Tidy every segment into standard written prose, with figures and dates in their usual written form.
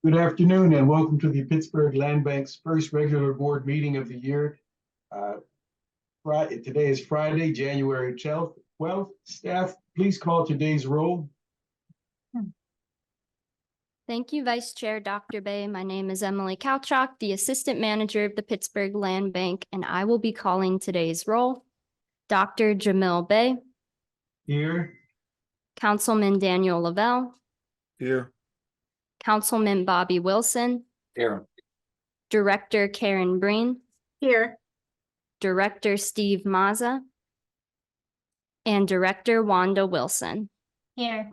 Good afternoon and welcome to the Pittsburgh Land Bank's first regular board meeting of the year. Today is Friday, January 12th. Staff, please call today's roll. Thank you, Vice Chair Dr. Bay. My name is Emily Kalchak, the Assistant Manager of the Pittsburgh Land Bank, and I will be calling today's roll. Dr. Jamil Bay. Here. Councilman Daniel Lavelle. Here. Councilman Bobby Wilson. Here. Director Karen Breen. Here. Director Steve Mazza. And Director Wanda Wilson. Here.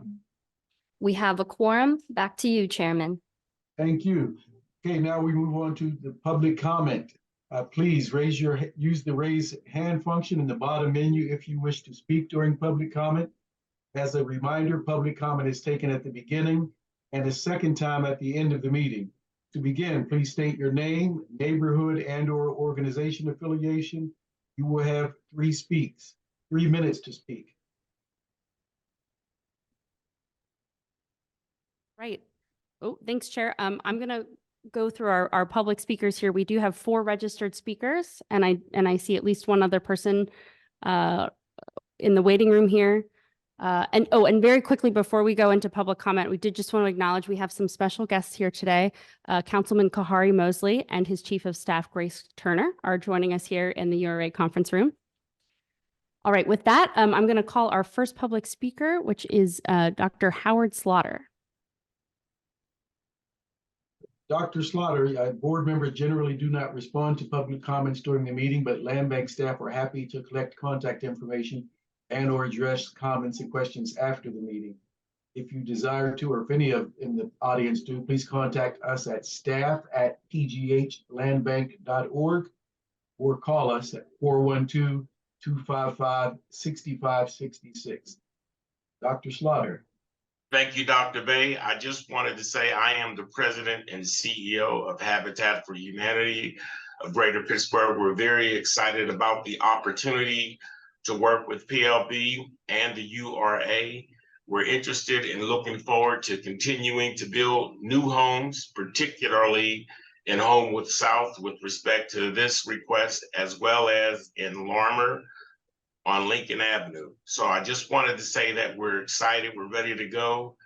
We have a quorum. Back to you, Chairman. Thank you. Okay, now we move on to the public comment. Please use the raise hand function in the bottom menu if you wish to speak during public comment. As a reminder, public comment is taken at the beginning and a second time at the end of the meeting. To begin, please state your name, neighborhood, and/or organization affiliation. You will have 3 minutes to speak. Right. Oh, thanks, Chair. I'm going to go through our public speakers here. We do have 4 registered speakers, and I see at least one other person in the waiting room here. And very quickly before we go into public comment, we did just want to acknowledge we have some special guests here today. Councilman Kahari Mosley and his Chief of Staff, Grace Turner, are joining us here in the URA conference room. All right, with that, I'm going to call our first public speaker, which is Dr. Howard Slaughter. Dr. Slaughter, board members generally do not respond to public comments during the meeting, but Land Bank staff are happy to collect contact information and/or address comments and questions after the meeting. If you desire to, or if any of in the audience do, please contact us at staff@pghlandbank.org or call us at 412-255-6566. Dr. Slaughter. Thank you, Dr. Bay. I just wanted to say I am the president and CEO of Habitat for Humanity of Greater Pittsburgh. We're very excited about the opportunity to work with PLB and the URA. We're interested in looking forward to continuing to build new homes, particularly in Homewood South with respect to this request, as well as in Larmer on Lincoln Avenue. So I just wanted to say that we're excited, we're ready to go.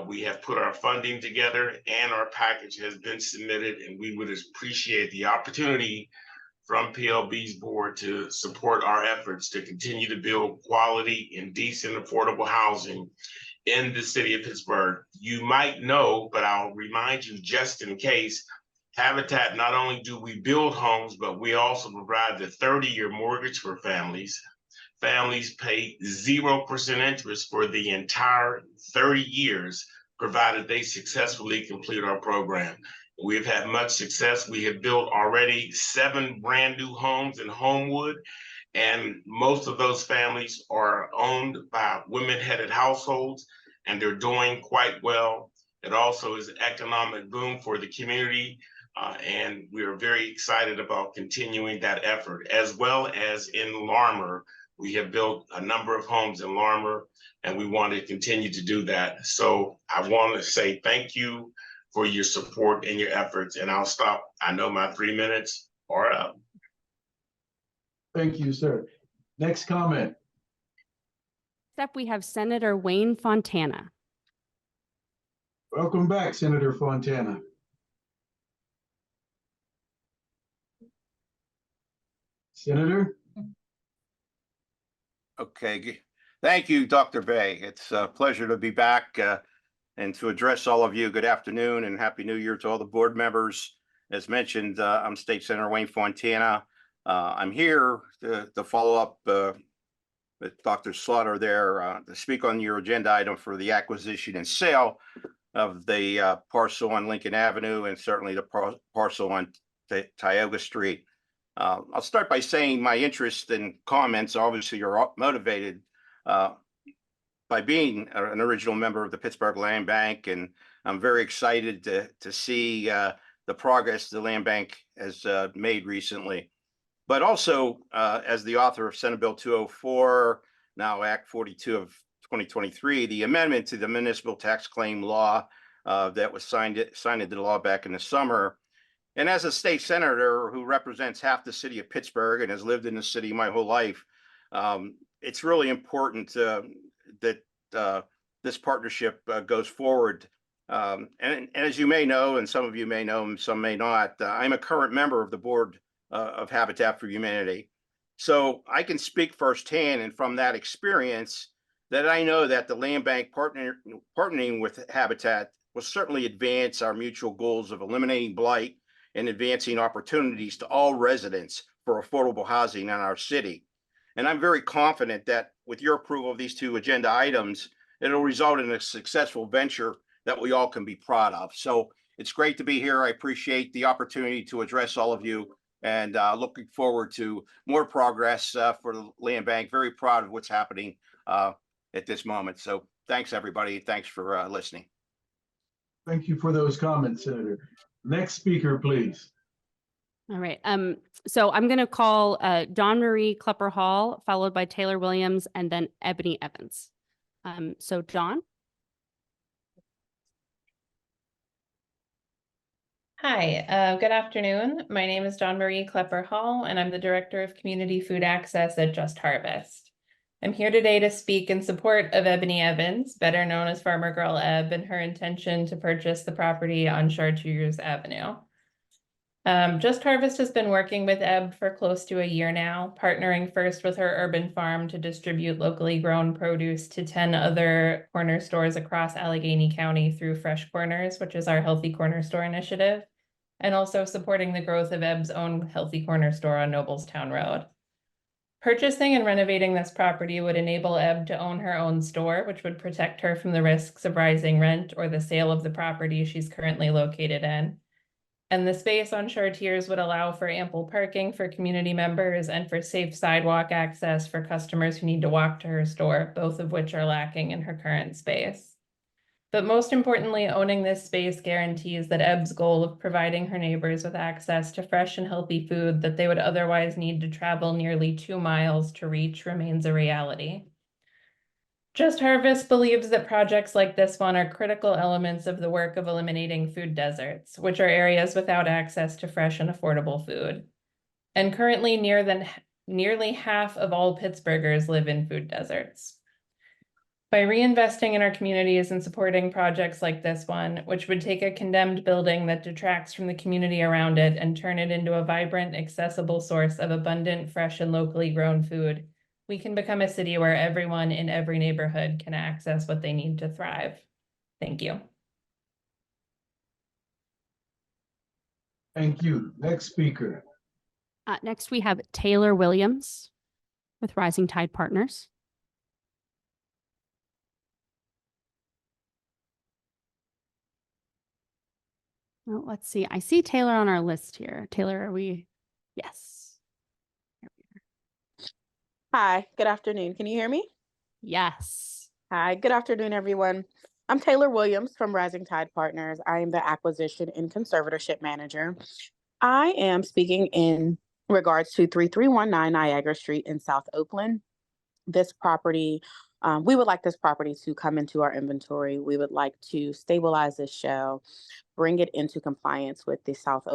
We have put our funding together and our package has been submitted, and we would appreciate the opportunity from PLB's board to support our efforts to continue to build quality and decent affordable housing in the city of Pittsburgh. You might know, but I'll remind you just in case, Habitat, not only do we build homes, but we also provide the 30-year mortgage for families. Families pay 0% interest for the entire 30 years, provided they successfully complete our program. We've had much success. We have built already 7 brand new homes in Homewood, and most of those families are owned by women-headed households, and they're doing quite well. It also is an economic boom for the community, and we are very excited about continuing that effort, as well as in Larmer. We have built a number of homes in Larmer, and we want to continue to do that. So I want to say thank you for your support and your efforts, and I'll stop. I know my 3 minutes are up. Thank you, sir. Next comment. Next up, we have Senator Wayne Fontana. Welcome back, Senator Fontana. Senator? Okay, thank you, Dr. Bay. It's a pleasure to be back and to address all of you. Good afternoon and Happy New Year to all the board members. As mentioned, I'm State Senator Wayne Fontana. I'm here to follow up with Dr. Slaughter there to speak on your agenda item for the acquisition and sale of the parcel on Lincoln Avenue and certainly the parcel on Tioga Street. I'll start by saying my interest and comments obviously are motivated by being an original member of the Pittsburgh Land Bank, and I'm very excited to see the progress the Land Bank has made recently. But also, as the author of Senate Bill 204, now Act 42 of 2023, the amendment to the municipal tax claim law that was signed into law back in the summer. And as a state senator who represents half the city of Pittsburgh and has lived in the city my whole life, it's really important that this partnership goes forward. And as you may know, and some of you may know, and some may not, I'm a current member of the board of Habitat for Humanity. So I can speak firsthand and from that experience that I know that the land bank partnering with Habitat will certainly advance our mutual goals of eliminating blight and advancing opportunities to all residents for affordable housing in our city. And I'm very confident that with your approval of these two agenda items, it'll result in a successful venture that we all can be proud of. So it's great to be here. I appreciate the opportunity to address all of you, and looking forward to more progress for the land bank. Very proud of what's happening at this moment. So thanks, everybody. Thanks for listening. Thank you for those comments, Senator. Next speaker, please. All right. So I'm going to call Dawn Marie Klepper Hall, followed by Taylor Williams, and then Ebony Evans. So Dawn. Hi, good afternoon. My name is Dawn Marie Klepper Hall, and I'm the Director of Community Food Access at Just Harvest. I'm here today to speak in support of Ebony Evans, better known as Farmer Girl Eb, and her intention to purchase the property on Chartiers Avenue. Just Harvest has been working with Eb for close to a year now, partnering first with her urban farm to distribute locally grown produce to 10 other corner stores across Allegheny County through Fresh Corners, which is our Healthy Corner Store initiative, and also supporting the growth of Eb's own Healthy Corner Store on Noblestown Road. Purchasing and renovating this property would enable Eb to own her own store, which would protect her from the risks of rising rent or the sale of the property she's currently located in. And the space on Chartiers would allow for ample parking for community members and for safe sidewalk access for customers who need to walk to her store, both of which are lacking in her current space. But most importantly, owning this space guarantees that Eb's goal of providing her neighbors with access to fresh and healthy food that they would otherwise need to travel nearly 2 miles to reach remains a reality. Just Harvest believes that projects like this one are critical elements of the work of eliminating food deserts, which are areas without access to fresh and affordable food. And currently, nearly half of all Pittsburghers live in food deserts. By reinvesting in our communities and supporting projects like this one, which would take a condemned building that detracts from the community around it and turn it into a vibrant, accessible source of abundant, fresh, and locally grown food, we can become a city where everyone in every neighborhood can access what they need to thrive. Thank you. Thank you. Next speaker. Next, we have Taylor Williams with Rising Tide Partners. Oh, let's see. I see Taylor on our list here. Taylor, are we? Yes. Hi, good afternoon. Can you hear me? Yes. Hi, good afternoon, everyone. I'm Taylor Williams from Rising Tide Partners. I am the Acquisition and Conservatorship Manager. I am speaking in regards to 3319 Niagara Street in South Oakland. This property, we would like this property to come into our inventory. We would like to stabilize this shell, bring it into compliance with the South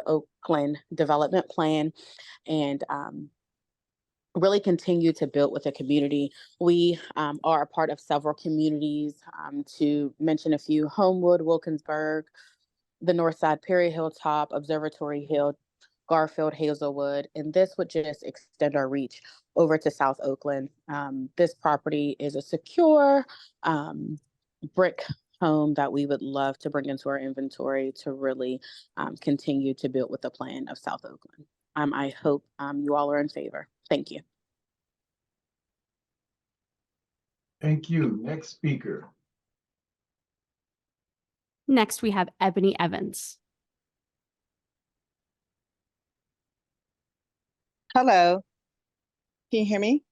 Oakland Development Plan, and really continue to build with the community. We are a part of several communities, to mention a few: Homewood, Wilkinsburg, the Northside, Perry Hilltop, Observatory Hill, Garfield, Hazelwood, and this would just extend our reach over to South Oakland. This property is a secure brick home that we would love to bring into our inventory to really continue to build with the plan of South Oakland. I hope you all are in favor. Thank you. Thank you. Next speaker. Next, we have Ebony Evans. Hello. Can you hear me?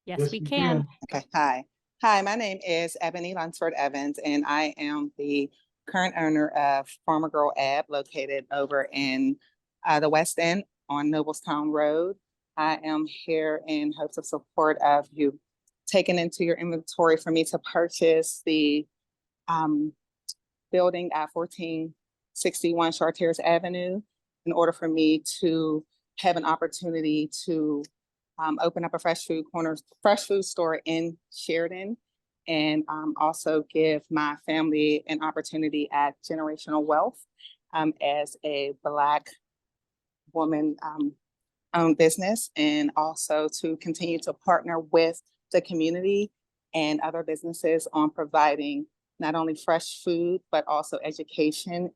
Yes, we can. Okay. Hi. Hi, my name is Ebony Lunsford Evans, and I am the current owner of Farmer Girl Eb, located over in the West End on Noblestown Road. I am here in hopes of support of you taking into your inventory for me to purchase the building at 1461 Chartiers Avenue in order for me to have an opportunity to open up a fresh food store in Sheridan, and also give my family an opportunity at Generational Wealth as a Black woman owned business, and also to continue to partner with the community and other businesses on providing not only fresh food, but also education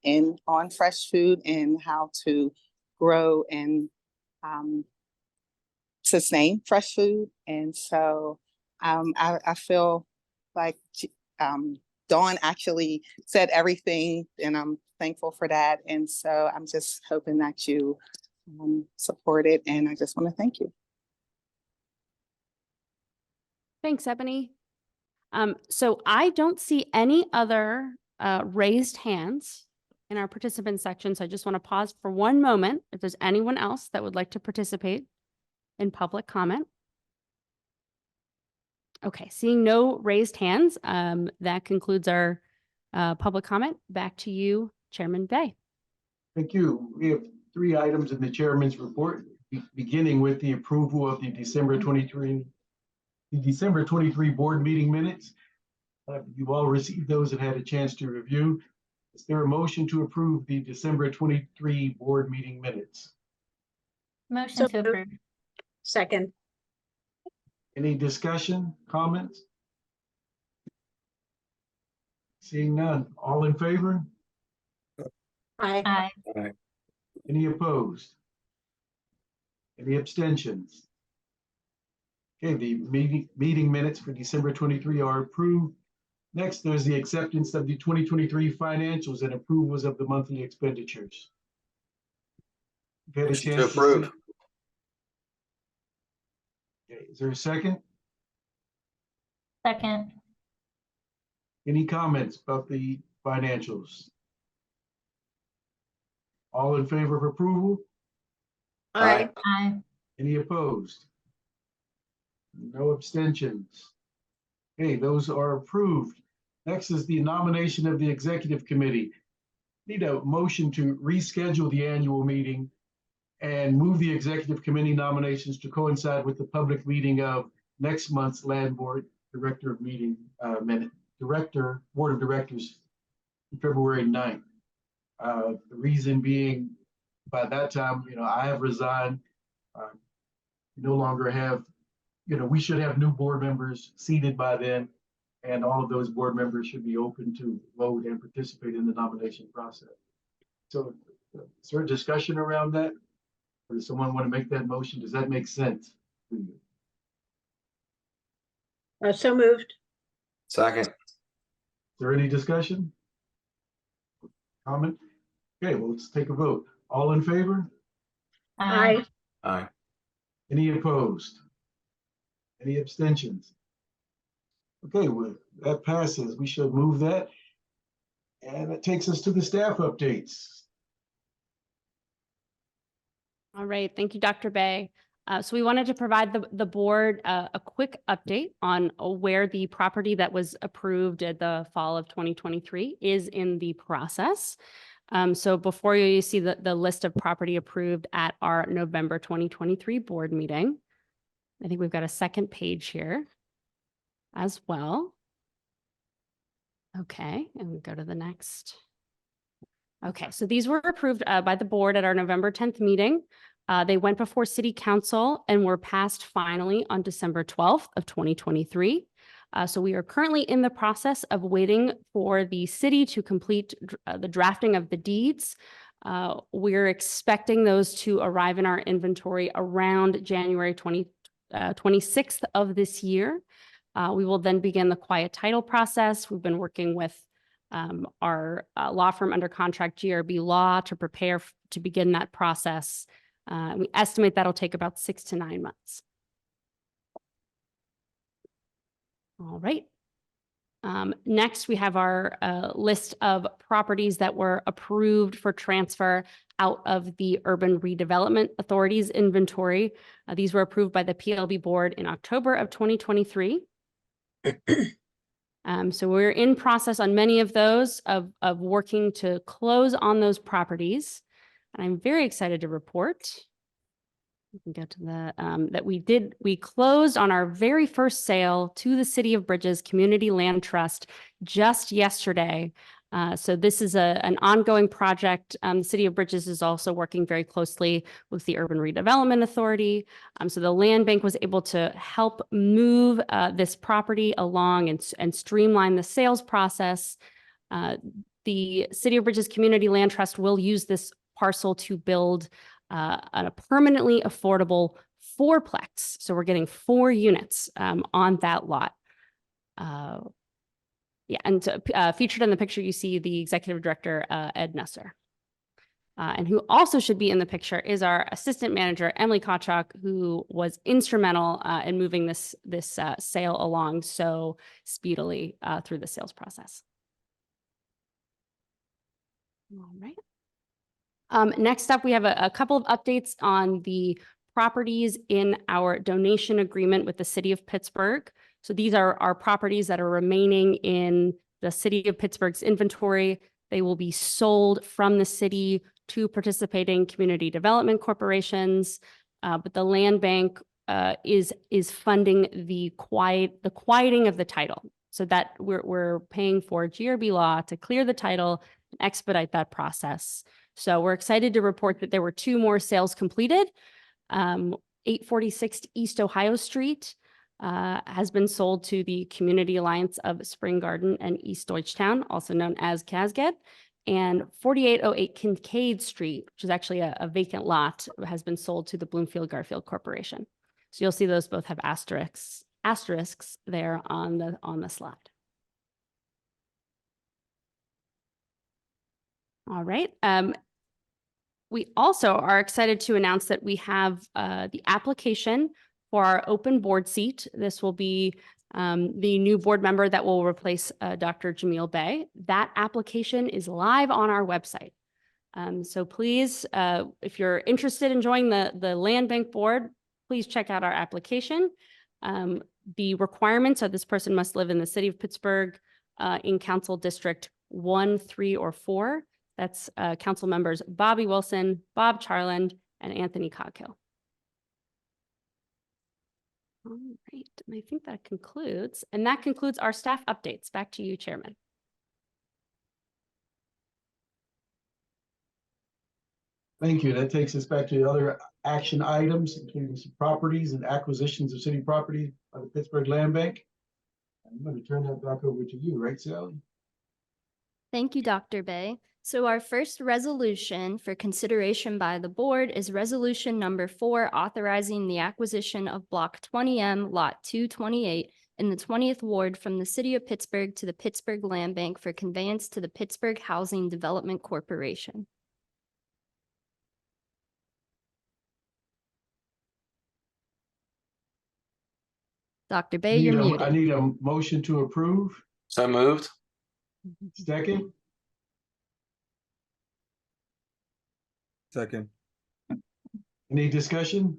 on fresh food and how to grow and sustain fresh food. And so I feel like Dawn actually said everything, and I'm thankful for that. And so I'm just hoping that you support it, and I just want to thank you. Thanks, Ebony. So I don't see any other raised hands in our participant section. So I just want to pause for one moment if there's anyone else that would like to participate in public comment. Okay, seeing no raised hands, that concludes our public comment. Back to you, Chairman Bay. Thank you. We have 3 items in the chairman's report, beginning with the approval of the December 23 board meeting minutes. You've all received those and had a chance to review. Is there a motion to approve the December 23 board meeting minutes? Motion to approve. Second. Any discussion, comments? Seeing none, all in favor? Aye. Any opposed? Any abstentions? Okay, the meeting minutes for December 23 are approved. Next, there's the acceptance of the 2023 financials and approvals of the monthly expenditures. You've had a chance to approve. Okay, is there a second? Second. Any comments about the financials? All in favor of approval? Aye. Any opposed? No abstentions. Okay, those are approved. Next is the nomination of the executive committee. Need a motion to reschedule the annual meeting and move the executive committee nominations to coincide with the public meeting of next month's land board board of directors, February 9th. The reason being, by that time, I have resigned. No longer have, we should have new board members seated by then, and all of those board members should be open to vote and participate in the nomination process. So is there a discussion around that? Or does someone want to make that motion? Does that make sense to you? So moved. Second. Is there any discussion? Comment? Okay, well, let's take a vote. All in favor? Aye. Aye. Any opposed? Any abstentions? Okay, well, that passes. We should move that. And that takes us to the staff updates. All right, thank you, Dr. Bay. So we wanted to provide the board a quick update on where the property that was approved at the fall of 2023 is in the process. So before you see the list of property approved at our November 2023 board meeting, I think we've got a second page here as well. Okay, and we go to the next. Okay, so these were approved by the board at our November 10th meeting. They went before City Council and were passed finally on December 12th of 2023. So we are currently in the process of waiting for the city to complete the drafting of the deeds. We're expecting those to arrive in our inventory around January 26th of this year. We will then begin the quiet title process. We've been working with our law firm under contract, GRB Law, to prepare to begin that process. We estimate that'll take about 6 to 9 months. All right. Next, we have our list of properties that were approved for transfer out of the Urban Redevelopment Authority's inventory. These were approved by the PLB board in October of 2023. So we're in process on many of those of working to close on those properties. And I'm very excited to report. We can get to the, that we closed on our very first sale to the City of Bridges Community Land Trust just yesterday. So this is an ongoing project. The City of Bridges is also working very closely with the Urban Redevelopment Authority. So the land bank was able to help move this property along and streamline the sales process. The City of Bridges Community Land Trust will use this parcel to build a permanently affordable fourplex. So we're getting 4 units on that lot. Yeah, and featured in the picture, you see the executive director, Ed Nusser. And who also should be in the picture is our assistant manager, Emily Kochak, who was instrumental in moving this sale along so speedily through the sales process. All right. Next up, we have a couple of updates on the properties in our donation agreement with the City of Pittsburgh. So these are our properties that are remaining in the City of Pittsburgh's inventory. They will be sold from the city to participating community development corporations. But the land bank is funding the quieting of the title, so that we're paying for GRB law to clear the title and expedite that process. So we're excited to report that there were 2 more sales completed. 846 East Ohio Street has been sold to the Community Alliance of Spring Garden and East Deutschtown, also known as CASGED. And 4808 Kincaid Street, which is actually a vacant lot, has been sold to the Bloomfield Garfield Corporation. So you'll see those both have asterisks there on the slide. All right. We also are excited to announce that we have the application for our open board seat. This will be the new board member that will replace Dr. Jamil Bey. That application is live on our website. So please, if you're interested in joining the Land Bank Board, please check out our application. The requirements are this person must live in the City of Pittsburgh in Council District 1, 3, or 4. That's council members Bobby Wilson, Bob Charland, and Anthony Coghill. All right, and I think that concludes our staff updates. Back to you, Chairman. Thank you. That takes us back to the other action items, including some properties and acquisitions of city property by the Pittsburgh Land Bank. I'm going to turn that back over to you, right, Sally? Thank you, Dr. Bey. So our first resolution for consideration by the board is resolution number 4, authorizing the acquisition of block 20M lot 228 in the 20th ward from the City of Pittsburgh to the Pittsburgh Land Bank for conveyance to the Pittsburgh Housing Development Corporation. Dr. Bey, you're muted. I need a motion to approve. So moved. Second. Second. Any discussion?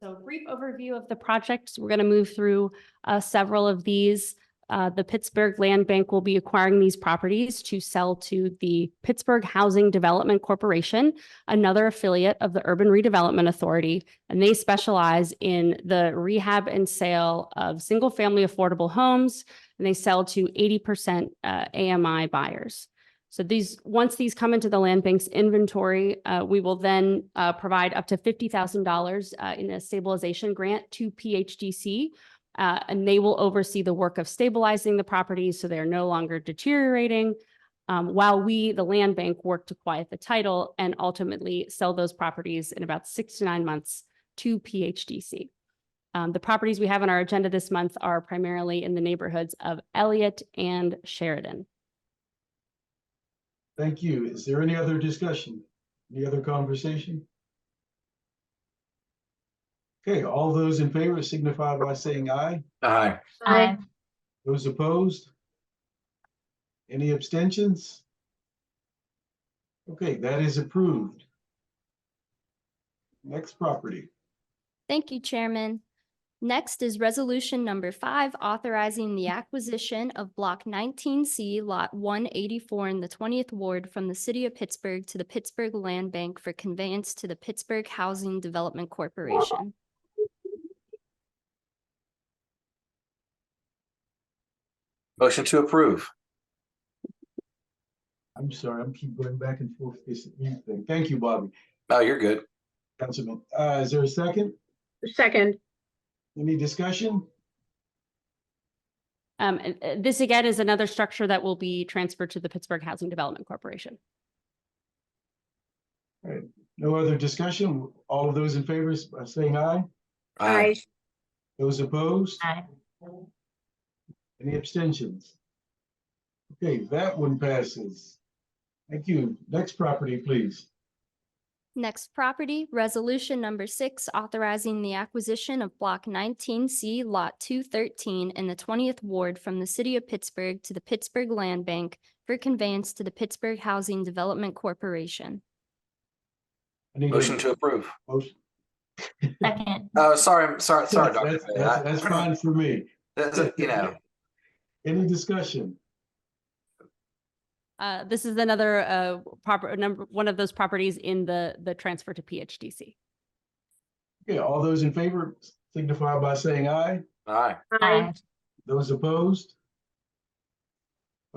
So brief overview of the project. So we're going to move through several of these. The Pittsburgh Land Bank will be acquiring these properties to sell to the Pittsburgh Housing Development Corporation, another affiliate of the Urban Redevelopment Authority, and they specialize in the rehab and sale of single-family affordable homes, and they sell to 80% AMI buyers. So once these come into the land bank's inventory, we will then provide up to $50,000 in a stabilization grant to PHDC, and they will oversee the work of stabilizing the properties so they are no longer deteriorating, while we, the land bank, work to quiet the title and ultimately sell those properties in about 6 to 9 months to PHDC. The properties we have on our agenda this month are primarily in the neighborhoods of Elliott and Sheridan. Thank you. Is there any other discussion? Any other conversation? Okay, all those in favor signify by saying aye. Aye. Aye. Those opposed? Any abstentions? Okay, that is approved. Next property. Thank you, Chairman. Next is resolution number 5, authorizing the acquisition of block 19C, lot 184 in the 20th ward from the city of Pittsburgh to the Pittsburgh Land Bank for conveyance to the Pittsburgh Housing Development Corporation. Motion to approve. I'm sorry, I'm keep going back and forth this mute thing. Thank you, Bobby. Oh, you're good. Councilman, is there a second? Second. Any discussion? This again is another structure that will be transferred to the Pittsburgh Housing Development Corporation. All right, no other discussion? All of those in favor saying aye? Aye. Those opposed? Aye. Any abstentions? Okay, that one passes. Thank you. Next property, please. Next property, resolution number 6, authorizing the acquisition of block 19C, lot 213 in the 20th ward from the city of Pittsburgh to the Pittsburgh Land Bank for conveyance to the Pittsburgh Housing Development Corporation. I need a Motion to approve. motion. Second. Oh, sorry, Dr. That's, Bay. that's fine for me. You know, Any discussion? This is another one of those properties in the transfer to PHDC. Okay, all those in favor signify by saying aye. aye. Aye. Those opposed?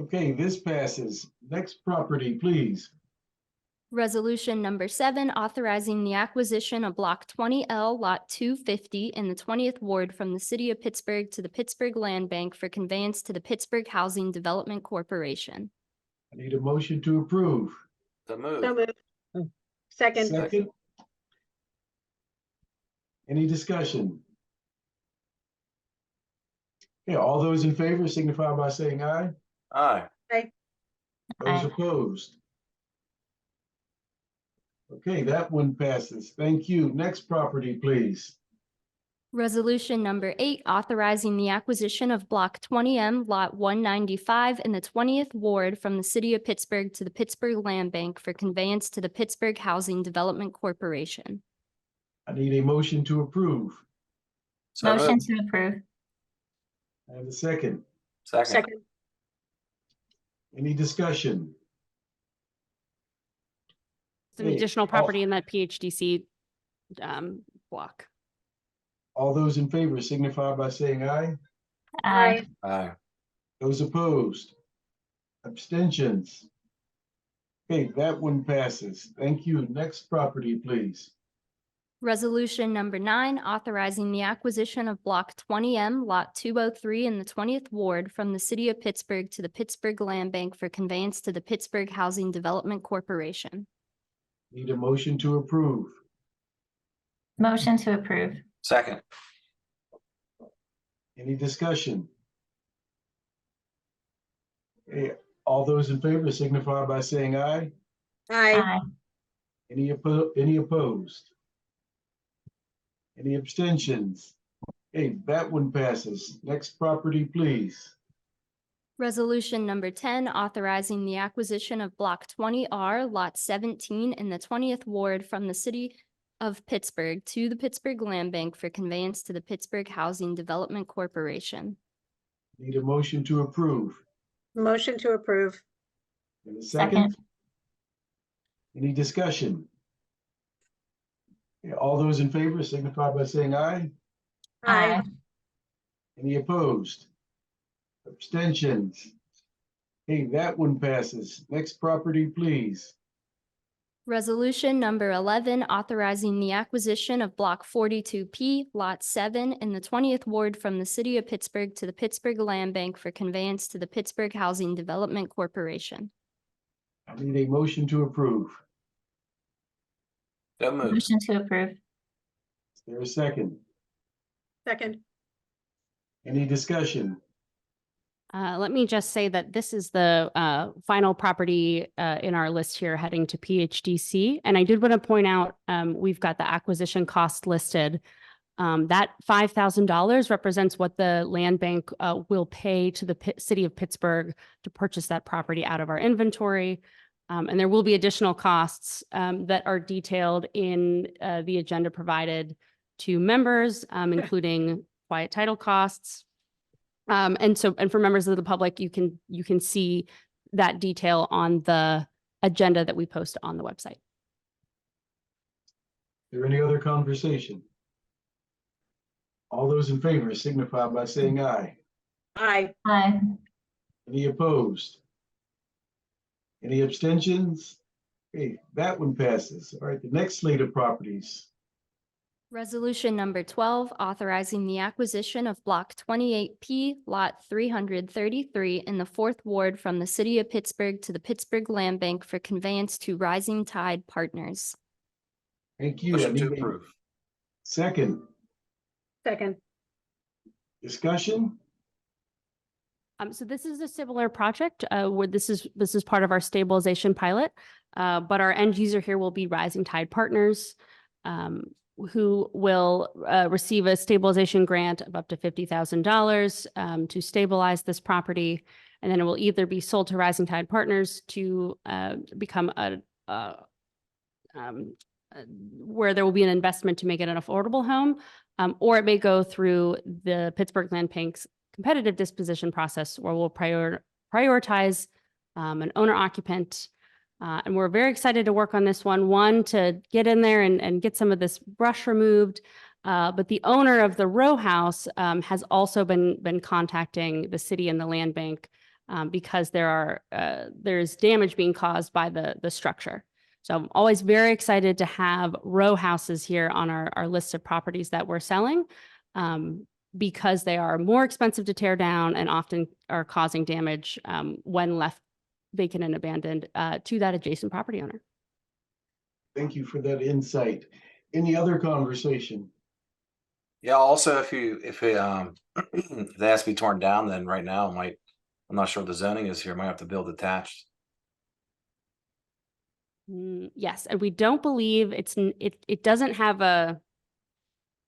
Okay, this passes. Next property, please. Resolution number 7, authorizing the acquisition of block 20L, lot 250 in the 20th ward from the city of Pittsburgh to the Pittsburgh Land Bank for conveyance to the Pittsburgh Housing Development Corporation. I need a motion to approve. So move. So moved. Second. Second. Any discussion? Okay, all those in favor signify by saying aye. Aye. Those opposed? Okay, that one passes. Thank you. Next property, please. Resolution number 8, authorizing the acquisition of block 20M, lot 195 in the 20th ward from the city of Pittsburgh to the Pittsburgh Land Bank for conveyance to the Pittsburgh Housing Development Corporation. I need a motion to approve. So Motion moved. to approve. I have a second. Second. Any discussion? It's an Okay, additional property in that PHDC block. All those in favor signify by saying aye. Aye. Aye. Those opposed? Abstentions? Okay, that one passes. Thank you. Next property, please. Resolution number 9, authorizing the acquisition of block 20M, lot 203 in the 20th ward from the city of Pittsburgh to the Pittsburgh Land Bank for conveyance to the Pittsburgh Housing Development Corporation. Need a motion to approve. Motion to approve. Second. Any discussion? Okay, all those in favor signify by saying aye. Aye. Any opposed? Any abstentions? Okay, that one passes. Next property, please. Resolution number 10, authorizing the acquisition of block 20R, lot 17 in the 20th ward from the city of Pittsburgh to the Pittsburgh Land Bank for conveyance to the Pittsburgh Housing Development Corporation. Need a motion to approve. Motion to approve. And a second? Any discussion? Okay, all those in favor signify by saying aye. Aye. Any opposed? Abstentions? Hey, that one passes. Next property, please. Resolution number 11, authorizing the acquisition of block 42P, lot 7 in the 20th ward from the city of Pittsburgh to the Pittsburgh Land Bank for conveyance to the Pittsburgh Housing Development Corporation. I need a motion to approve. So moved. Motion to approve. Is there a second? Second. Any discussion? Let me just say that this is the final property in our list here heading to PHDC. And I did want to point out, we've got the acquisition cost listed. That $5,000 represents what the land bank will pay to the city of Pittsburgh to purchase that property out of our inventory. And there will be additional costs that are detailed in the agenda provided to members, including quiet title costs. And for members of the public, you can see that detail on the agenda that we post on the website. Is there any other conversation? All those in favor signify by saying aye. Aye. Any opposed? Any abstentions? Okay, that one passes. All right, the next slate of properties. Resolution number 12, authorizing the acquisition of Block 28P, Lot 333 in the 4th Ward from the City of Pittsburgh to the Pittsburgh Land Bank for conveyance to Rising Tide Partners. Thank you. I Motion to need a approve. second. Second. Discussion? So this is a similar project where this is part of our stabilization pilot, but our end user here will be Rising Tide Partners, who will receive a stabilization grant of up to $50,000 to stabilize this property, and then it will either be sold to Rising Tide Partners to become where there will be an investment to make it an affordable home, or it may go through the Pittsburgh Land Bank's competitive disposition process, where we'll prioritize an owner occupant. And we're very excited to work on this one to get in there and get some of this brush removed. But the owner of the row house has also been contacting the city and the land bank because there's damage being caused by the structure. So I'm always very excited to have row houses here on our list of properties that we're selling, because they are more expensive to tear down and often are causing damage when left vacant and abandoned to that adjacent property owner. Thank you for that insight. Any other conversation? Yeah, also if it has to be torn down, then right now I'm not sure what the zoning is here, might have to build attached. Yes, and we don't believe it doesn't have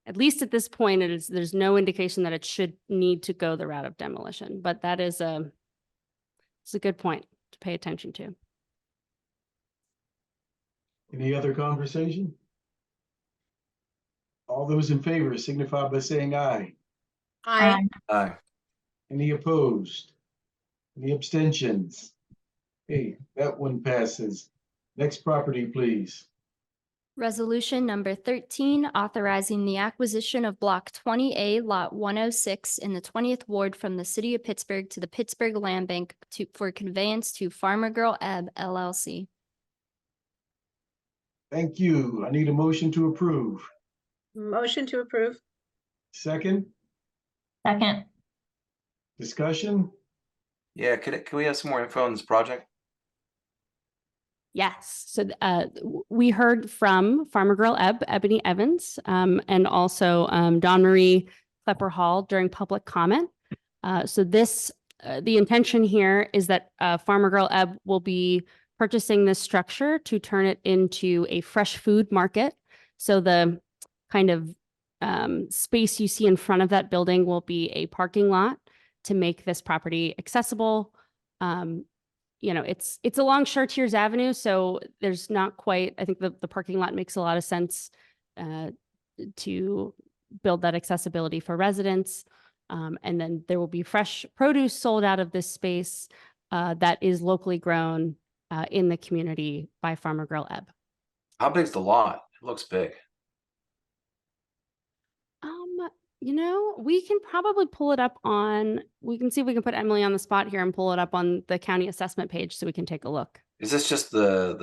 at least at this point, there's no indication that it should need to go the route of demolition, but that is it's a good point to pay attention to. Any other conversation? All those in favor signify by saying aye. Aye. Aye. Any opposed? Any abstentions? Okay, that one passes. Next property, please. Resolution number 13, authorizing the acquisition of Block 20A, Lot 106 in the 20th Ward from the City of Pittsburgh to the Pittsburgh Land Bank for conveyance to Farmer Girl Ebb, LLC. Thank you. I need a motion to approve. Motion to approve. Second, Second. discussion? Yeah, can we have some more info on this project? Yes. So we heard from Farmer Girl Ebb, Ebony Evans, and also Dawn Marie Klepper Hall during public comment. So the intention here is that Farmer Girl Ebb will be purchasing this structure to turn it into a fresh food market. So the kind of space you see in front of that building will be a parking lot to make this property accessible. It's along Chartiers Avenue, so there's not quite, I think the parking lot makes a lot of sense to build that accessibility for residents. And then there will be fresh produce sold out of this space that is locally grown in the community by Farmer Girl Ebb. How big's the lot? It looks big. We can probably pull it up we can see if we can put Emily on the spot here and pull it up on the county assessment page so we can take a look. Is this just the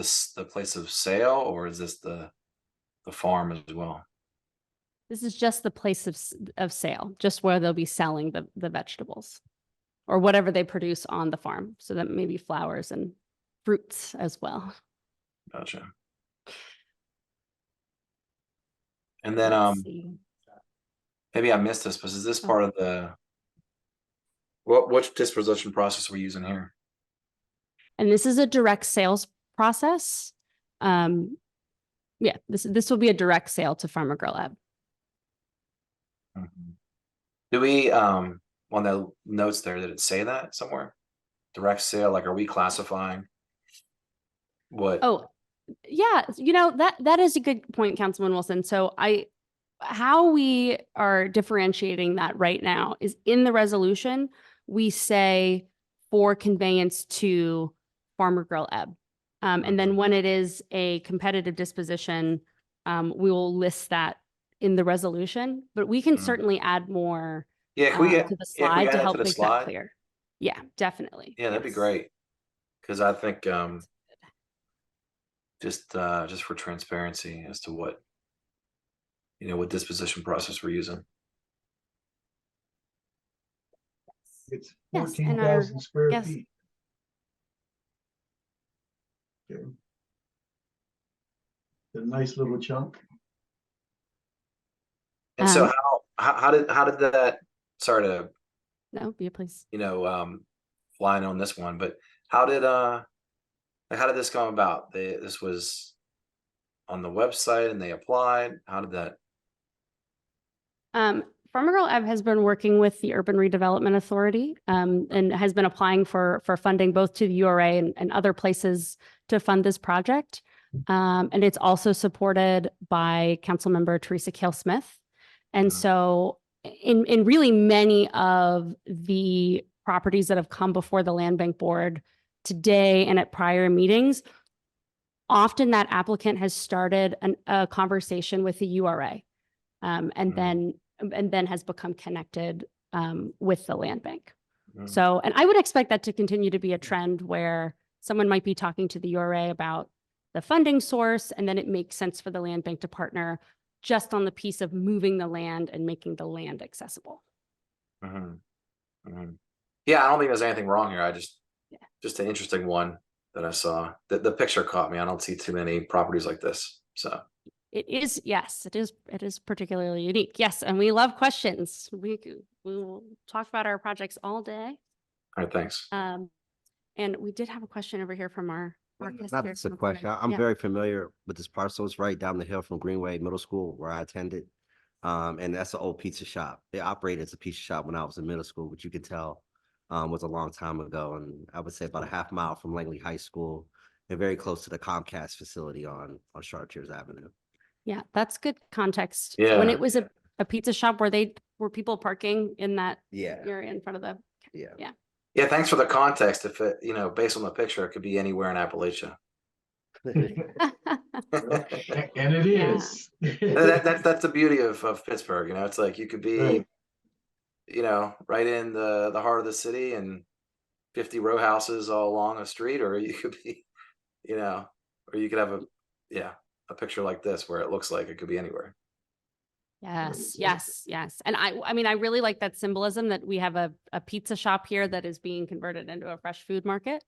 place of sale, or is this the farm as well? This is just the place of sale, just where they'll be selling the vegetables or whatever they produce on the farm. So that may be flowers and fruits as well. Gotcha. And then Let's see. maybe I missed this, but is this part of the which disposition process are we using here? And this is a direct sales process. Yeah, this will be a direct sale to Farmer Girl Ebb. Mm-hmm. Do we on the notes there, did it say that somewhere? Direct sale, like are we classifying what? Oh, yeah, that is a good point, Councilman Wilson. So how we are differentiating that right now is in the resolution, we say for conveyance to Farmer Girl Ebb. And then when it is a competitive disposition, we will list that in the resolution, but we can certainly add more Yeah, can we get, to the yeah, can we slide add to it to help the make that slide? clear. Yeah, definitely. Yeah, that'd be Yes. great. Cause I think, just for transparency as to what, what disposition process we're using. It's Yes, and our 14,000 square yes. feet. Okay. A nice little chunk. And so Um, how did that, sorry to, No, be please. flying on this one, but how did this come about? This was on the website and they applied. How did that? Farmer Girl Ebb has been working with the Urban Redevelopment Authority and has been applying for funding both to the URA and other places to fund this project. And it's also supported by Councilmember Teresa Kale Smith. And so in really many of the properties that have come before the Land Bank Board today and at prior meetings, often that applicant has started a conversation with the URA and then has become connected with the land bank. So, and I would expect that to continue to be a trend where someone might be talking to the URA about the funding source, and then it makes sense for the land bank to partner just on the piece of moving the land and making the land accessible. Yeah, I don't think there's anything wrong here. Just an interesting one that I saw. The picture caught me. I don't see too many properties like this. So it is, yes, it is particularly unique. Yes, and we love questions. We will talk about our projects all day. all right, thanks. And we did have a question over here from our guest Not here. just a question. I'm Yeah. very familiar with this parcel. It's right down the hill from Greenway Middle School where I attended. And that's an old pizza shop. They operated as a pizza shop when I was in middle school, which you could tell was a long time ago. And I would say about a half mile from Langley High School and very close to the Comcast facility on Chartiers Avenue. Yeah, that's good context. Yeah. When it was a pizza shop, were people parking in that area in front of the Yeah, thanks for the context. If it, based on the picture, it could be anywhere in Appalachia. And it is. That's the beauty of Pittsburgh. It's like you could be, Right. right in the heart of the city and 50 row houses all along a street, or you could be, or you could have a picture like this where it looks like it could be anywhere. Yes, yes, yes. And I mean, I really like that symbolism that we have a pizza shop here that is being converted into a fresh food market.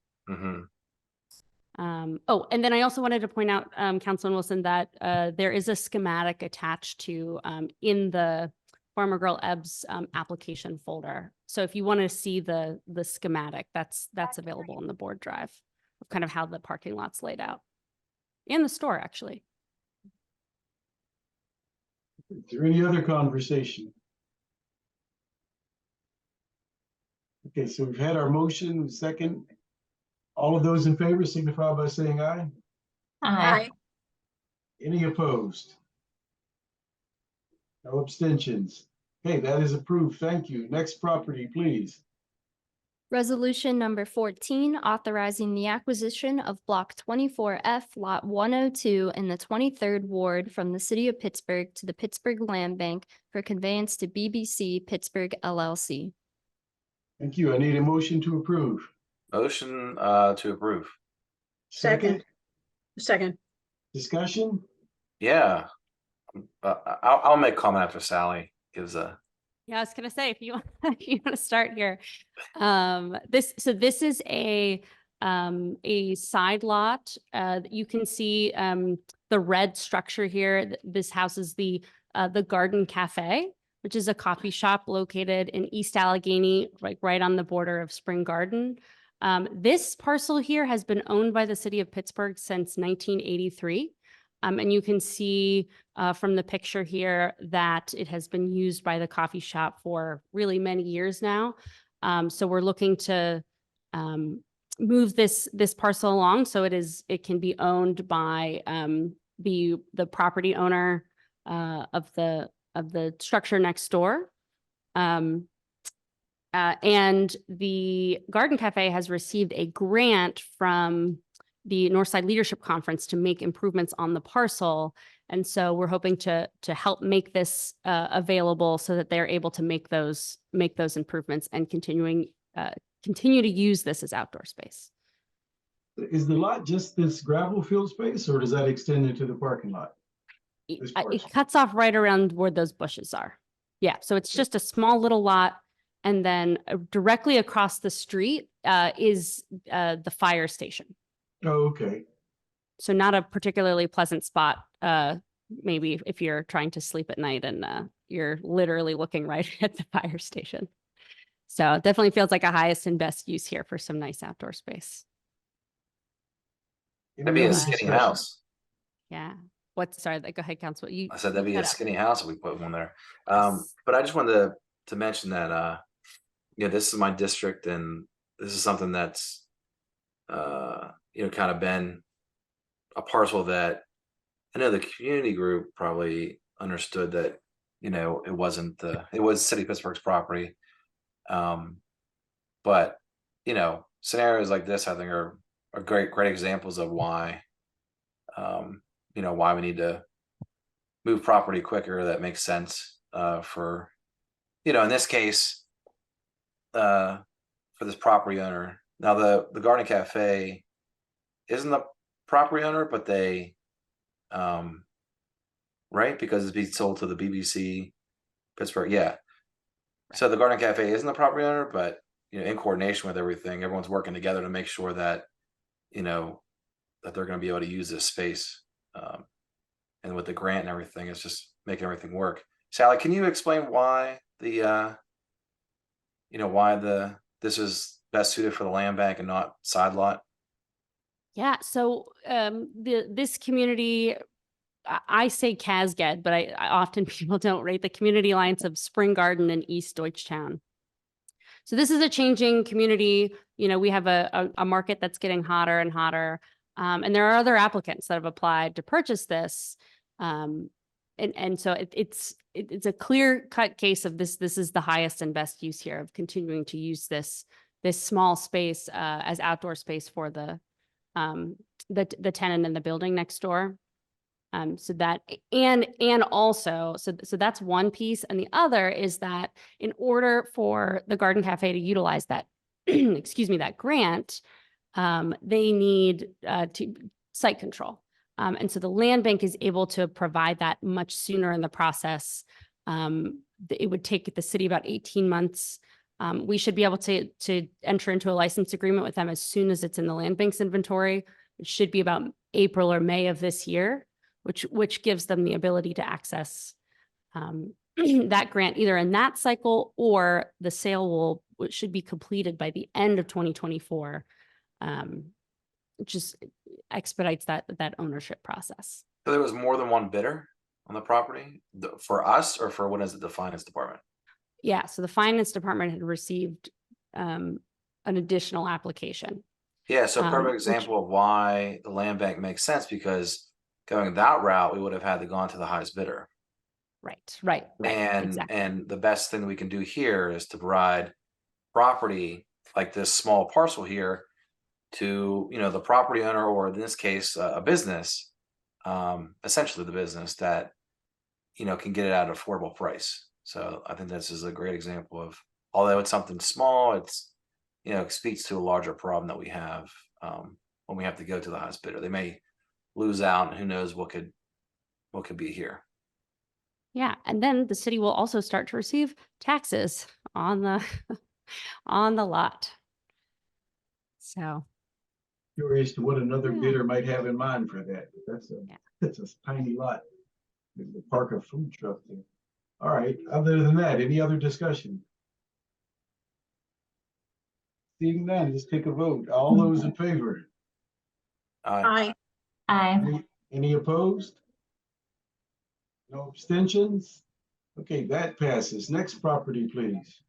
Oh, and then I also wanted to point out, Councilman Wilson, that there is a schematic attached to in the Farmer Girl Ebb's application folder. So if you want to see the schematic, that's available on the board drive of kind of how the parking lot's laid out. And the store, actually. Is there any other conversation? Okay, so we've had our motion, second. All of those in favor signify by saying aye. Aye. Any opposed? No abstentions. Okay, that is approved. Thank you. Next property, please. Resolution number 14, authorizing the acquisition of Block 24F, Lot 102 in the 23rd Ward from the City of Pittsburgh to the Pittsburgh Land Bank for conveyance to BBC Pittsburgh LLC. Thank you. I need a motion to approve. Motion to approve. Second. Discussion? Yeah. I'll make comment after Sally gives a. Yeah, I was gonna say if you want to start here, this is a side lot. You can see the red structure here. This houses the Garden Cafe, which is a coffee shop located in East Allegheny, right on the border of Spring Garden. This parcel here has been owned by the City of Pittsburgh since 1983. And you can see from the picture here that it has been used by the coffee shop for really many years now. So we're looking to move this parcel along so it can be owned by the property owner of the the structure next door. And the Garden Cafe has received a grant from the Northside Leadership Conference to make improvements on the parcel. And so we're hoping to help make this available so that they're able to make those improvements and continue to use this as outdoor space. Is the lot just this gravel field space, or does that extend into the parking lot? This It parcel. cuts off right around where those bushes are. Yeah, so it's just a small little lot. And then directly across the street is the fire station. Oh, okay. So not a particularly pleasant spot, maybe if you're trying to sleep at night and you're literally looking right at the fire station. So it definitely feels like a highest and best use here for some nice outdoor space. That'd be a skinny house. Yeah. Sorry, go ahead, Council. I said that'd be a skinny house if we put one there. Yes. But I just wanted to mention that, this is my district, and this is something that's, kind of been a parcel that I know the community group probably understood that, it was City of Pittsburgh's property. But, scenarios like this, I think are great examples of why, why we need to move property quicker. That makes sense for, in this case, for this property owner. Now, the Garden Cafe isn't the property owner, but they, right? Because it's being sold to the BBC Pittsburgh. Yeah. So the Garden Cafe isn't the property owner, but, in coordination with everything, everyone's working together to make sure that, that they're going to be able to use this space. And with the grant and everything, it's just making everything work. Sally, can you explain why this is best suited for the land bank and not side lot? Yeah. So this community, I say Casged, but I often people don't rate the Community Alliance of Spring Garden and East Deutschtown. So this is a changing community. We have a market that's getting hotter and hotter. And there are other applicants that have applied to purchase this. And so it's a clear cut case of this. This is the highest and best use here of continuing to use this small space as outdoor space for the tenant in the building next door. So that and also so that's one piece, and the other is that in order for the Garden Cafe to utilize that that grant, they need to site control. And so the land bank is able to provide that much sooner in the process. It would take the city about 18 months. We should be able to enter into a license agreement with them as soon as it's in the land bank's inventory. It should be about April or May of this year, which gives them the ability to access that grant either in that cycle, or the sale should be completed by the end of 2024. Just expedites that ownership process. So there was more than one bidder on the property for us, or for what is it, the finance department? Yeah, so the finance department had received an additional application. Yeah, so a perfect example of why the land bank makes sense, because going that route, we would have had to gone to the highest bidder. Right. And exactly. And the best thing we can do here is to provide property like this small parcel here to, the property owner, or in this case, a business, essentially the business that, can get it at an affordable price. So I think this is a great example of, although it's something small, it's, it speaks to a larger problem that we have when we have to go to the highest bidder. They may lose out, and who knows what could be here. Yeah, and then the city will also start to receive taxes on the on the lot. So Curious to what another bidder might have in mind for that. That's a tiny lot. Maybe park a food truck there. All right. Other than that, any other discussion? Seeing none, let's take a vote. All those in favor? Aye. Any opposed? No abstentions? Okay, that passes. Next property, please.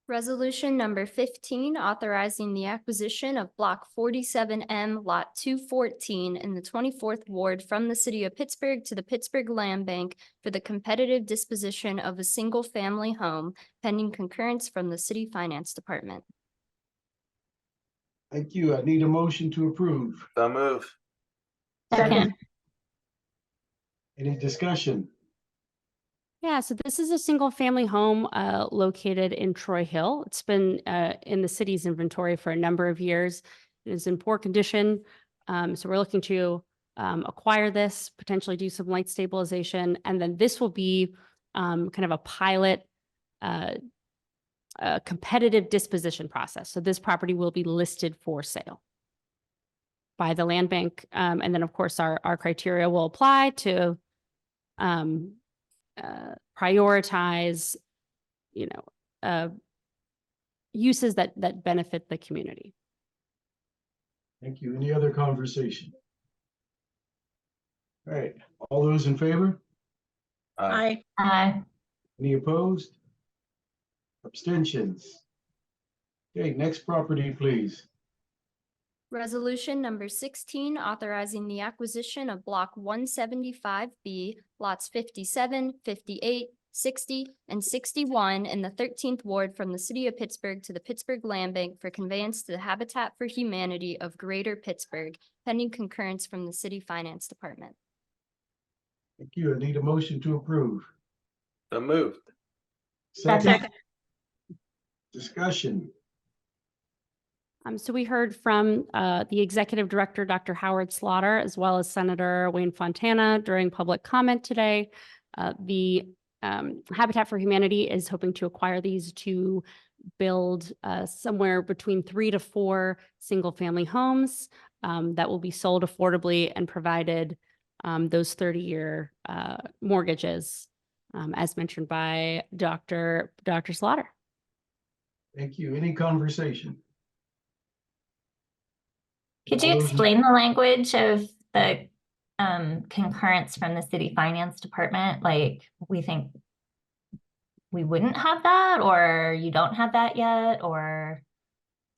Resolution number 15, authorizing the acquisition of block 47M, lot 214 in the 24th Ward from the city of Pittsburgh to the Pittsburgh Land Bank for the competitive disposition of a single-family home, pending concurrence from the City Finance Department. Thank you. I need a motion to approve. So move. Second. Any discussion? Yeah, so this is a single family home located in Troy Hill. It's been in the city's inventory for a number of years. It is in poor condition. So we're looking to acquire this, potentially do some light stabilization, and then this will be kind of a pilot competitive disposition process. So this property will be listed for sale by the land bank. And then of course our criteria will apply to prioritize, uses that benefit the community. Thank you. Any other conversation? All right, all those in favor? Aye. Any opposed? Abstentions? Okay, next property, please. Resolution number 16, authorizing the acquisition of block 175B, lots 57, 58, 60, and 61 in the 13th Ward from the city of Pittsburgh to the Pittsburgh Land Bank for conveyance to the Habitat for Humanity of Greater Pittsburgh, pending concurrence from the City Finance Department. Thank you. I need a motion to approve. So moved. Second. Discussion. So we heard from the Executive Director, Dr. Howard Slaughter, as well as Senator Wayne Fontana during public comment today. The Habitat for Humanity is hoping to acquire these to build somewhere between 3 to 4 single-family homes that will be sold affordably and provided those 30-year mortgages, as mentioned by Dr. Slaughter. Thank you. Any conversation? Could you explain the language of the concurrence from the City Finance Department? Like, we think we wouldn't have that, or you don't have that yet, or?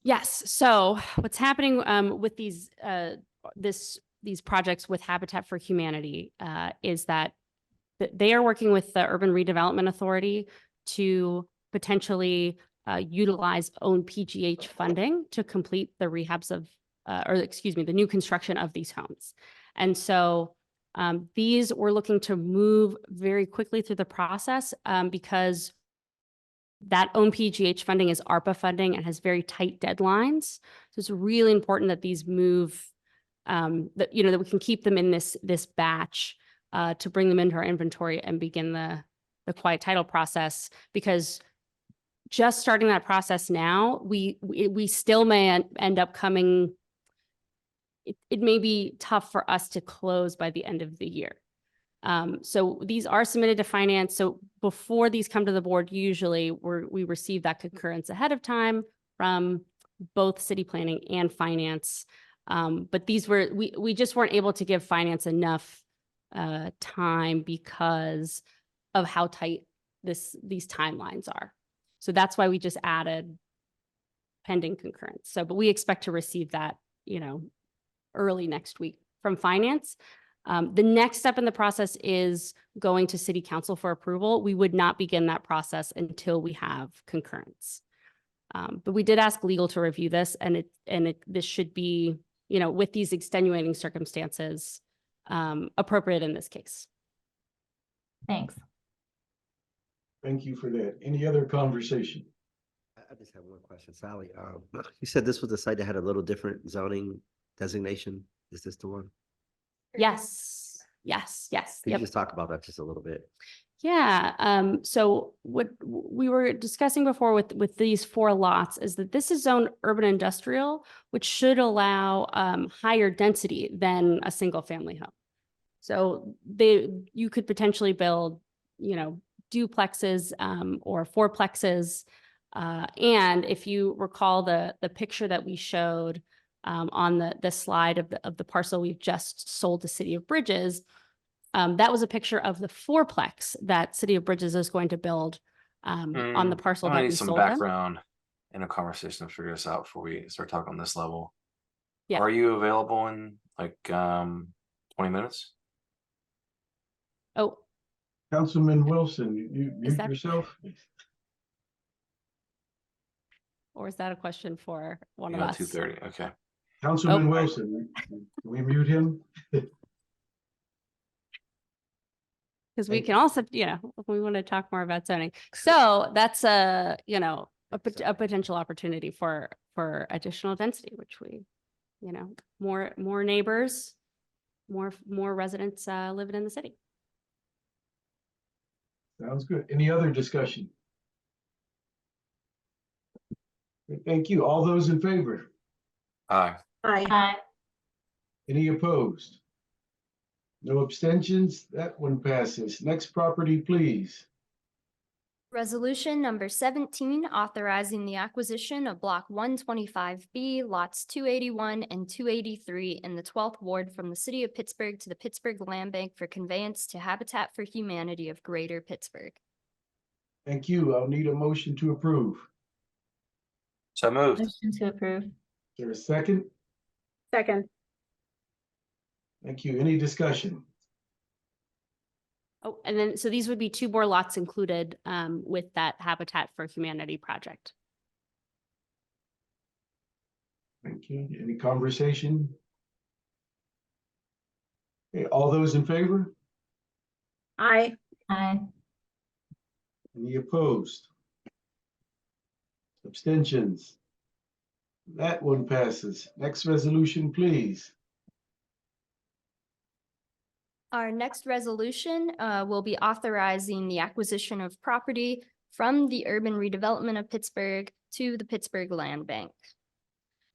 Yes. So what's happening with these projects with Habitat for Humanity is that they are working with the Urban Redevelopment Authority to potentially utilize own PGH funding to complete the rehabs of, the new construction of these homes. And so these we're looking to move very quickly through the process because that own PGH funding is ARPA funding and has very tight deadlines. So it's really important that these move, that we can keep them in this batch to bring them into our inventory and begin the quiet title process, because just starting that process now, we still may end up coming. It may be tough for us to close by the end of the year. So these are submitted to finance. So before these come to the board, usually we receive that concurrence ahead of time from both city planning and finance. But these we just weren't able to give finance enough time because of how tight these timelines are. So that's why we just added pending concurrence. So, but we expect to receive that, early next week from finance. The next step in the process is going to city council for approval. We would not begin that process until we have concurrence. But we did ask legal to review this, and this should be, with these extenuating circumstances, appropriate in this case. Thanks. Thank you for that. Any other conversation? I just have one question, Sally. You said this was the site that had a little different zoning designation. Is this the one? Yes. Could you just talk about that just a little bit? Yeah. So what we were discussing before with these 4 lots is that this is zoned urban industrial, which should allow higher density than a single family home. So you could potentially build, duplexes or fourplexes. And if you recall the picture that we showed on the slide of the parcel we've just sold to City of Bridges, that was a picture of the fourplex that City of Bridges is going to build on the parcel I that need we some sold them. background in a conversation to figure this out before we start talking on this level. Yeah. Are you available in like 20 minutes? Oh, Councilman Wilson, you Is mute that- yourself. or is that a question for one You of know, us? 2:30. Okay. Councilman Oh. Wilson, can we mute him? Because we Thank can also, if we want to talk more about zoning. So that's a potential opportunity for additional density, which we, more neighbors, more residents living in the city. Sounds good. Any other discussion? Thank you. All those in favor? Aye. Aye. Any opposed? No abstentions? That one passes. Next property, please. Resolution number 17, authorizing the acquisition of block 125B, lots 281 and 283 in the 12th ward from the city of Pittsburgh to the Pittsburgh Land Bank for conveyance to Habitat for Humanity of Greater Pittsburgh. Thank you. I'll need a motion to approve. So moved. Motion to approve. Is there a second? Second. Thank you. Any discussion? Oh, and then, so these would be 2 more lots included with that Habitat for Humanity project. Thank you. Any conversation? Okay, all those in favor? Aye. Aye. Any opposed? Abstentions? That one passes. Next resolution, please. Our next resolution will be authorizing the acquisition of property from the urban redevelopment of Pittsburgh to the Pittsburgh Land Bank.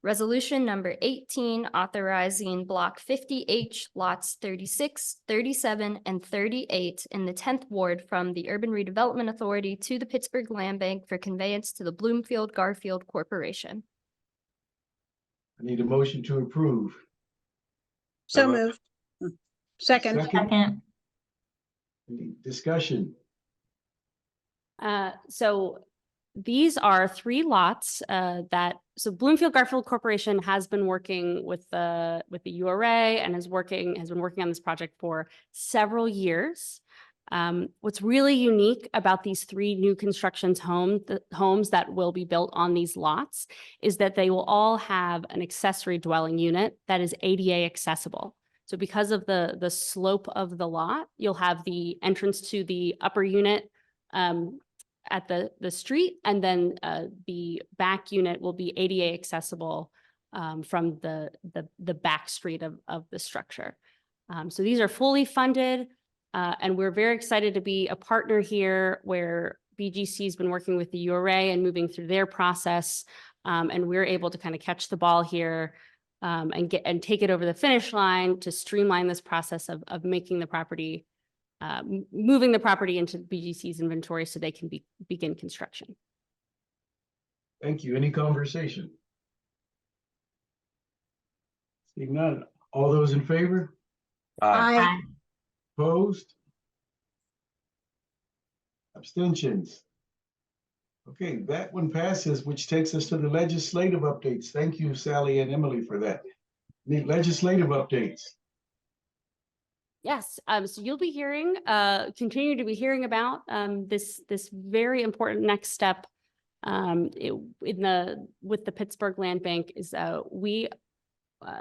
Resolution number 18, authorizing block 50H lots 36, 37, and 38 in the 10th ward from the Urban Redevelopment Authority to the Pittsburgh Land Bank for conveyance to the Bloomfield Garfield Corporation. I need a motion to approve. So moved. Second. Second. Any discussion? So these are 3 lots so Bloomfield Garfield Corporation has been working with the URA and has been working on this project for several years. What's really unique about these 3 new constructions homes that will be built on these lots is that they will all have an accessory dwelling unit that is ADA accessible. So because of the slope of the lot, you'll have the entrance to the upper unit at the street, and then the back unit will be ADA accessible from the back street of the structure. So these are fully funded, and we're very excited to be a partner here where BGC has been working with the URA and moving through their process, and we're able to kind of catch the ball here and take it over the finish line to streamline this process of making the property, moving the property into BGC's inventory so they can begin construction. Thank you. Any conversation? Seeing none. All those in favor? Aye. Opposed? Abstentions? Okay, that one passes, which takes us to the legislative updates. Thank you, Sally and Emily, for that. The legislative updates. Yes, so you'll be hearing, continue to be hearing about this very important next step with the Pittsburgh Land Bank is we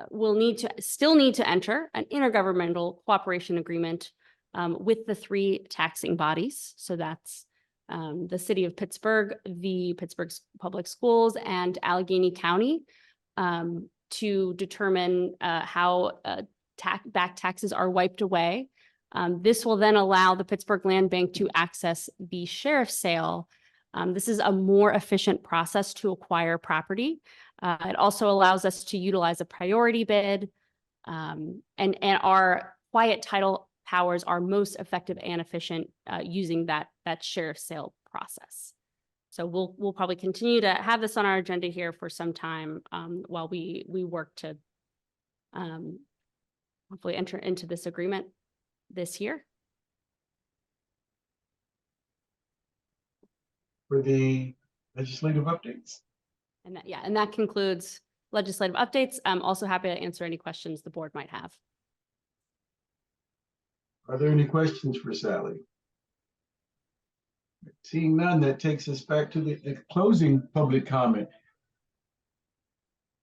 will still need to enter an intergovernmental cooperation agreement with the 3 taxing bodies. So that's the city of Pittsburgh, the Pittsburgh Public Schools, and Allegheny County to determine how back taxes are wiped away. This will then allow the Pittsburgh Land Bank to access the sheriff's sale. This is a more efficient process to acquire property. It also allows us to utilize a priority bid, and our quiet title powers are most effective and efficient using that sheriff's sale process. So we'll probably continue to have this on our agenda here for some time while we work to hopefully enter into this agreement this year. for the legislative updates. And that, yeah, and that concludes legislative updates. I'm also happy to answer any questions the board might have. Are there any questions for Sally? Seeing none, that takes us back to the closing public comment.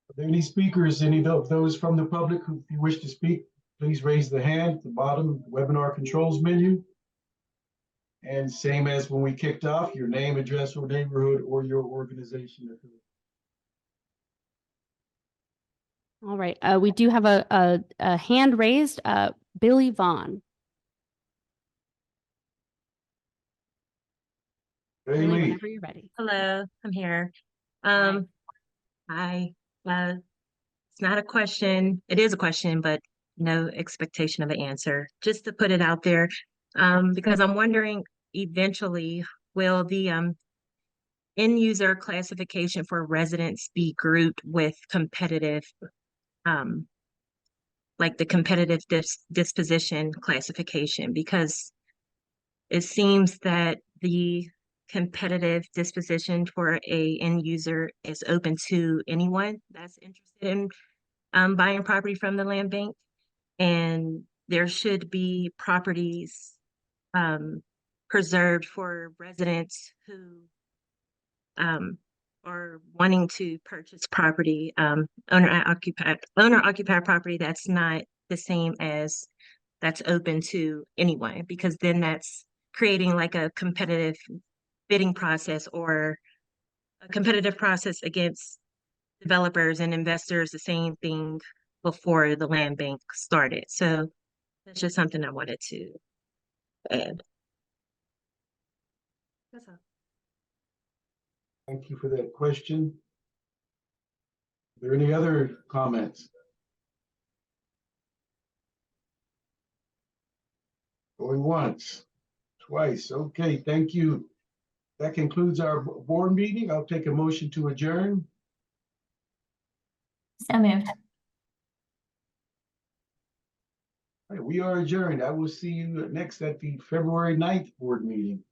Are there any speakers, any of those from the public who, if you wish to speak, please raise the hand at the bottom webinar controls menu. And same as when we kicked off, your name, address, or neighborhood, or your organization. All right, we do have a hand raised, Billy Vaughn. Billy, Bailey, whenever you're ready. Hello, I'm here. Hi. It's not a question. It is a question, but no expectation of an answer. Just to put it out there, because I'm wondering eventually will the end user classification for residents be grouped with competitive, like the competitive disposition classification? Because it seems that the competitive disposition for a end user is open to anyone that's interested in buying property from the land bank. And there should be properties preserved for residents who are wanting to purchase property, owner occupied property that's not the same as that's open to anyone, because then that's creating like a competitive bidding process or a competitive process against developers and investors, the same thing before the land bank started. So that's just something I wanted to add. That's all. thank you for that question. Are there any other comments? Going once, twice. Okay, thank you. That concludes our board meeting. I'll take a motion to adjourn. So moved. All right, we are adjourned. I will see you next at the February 9th board meeting.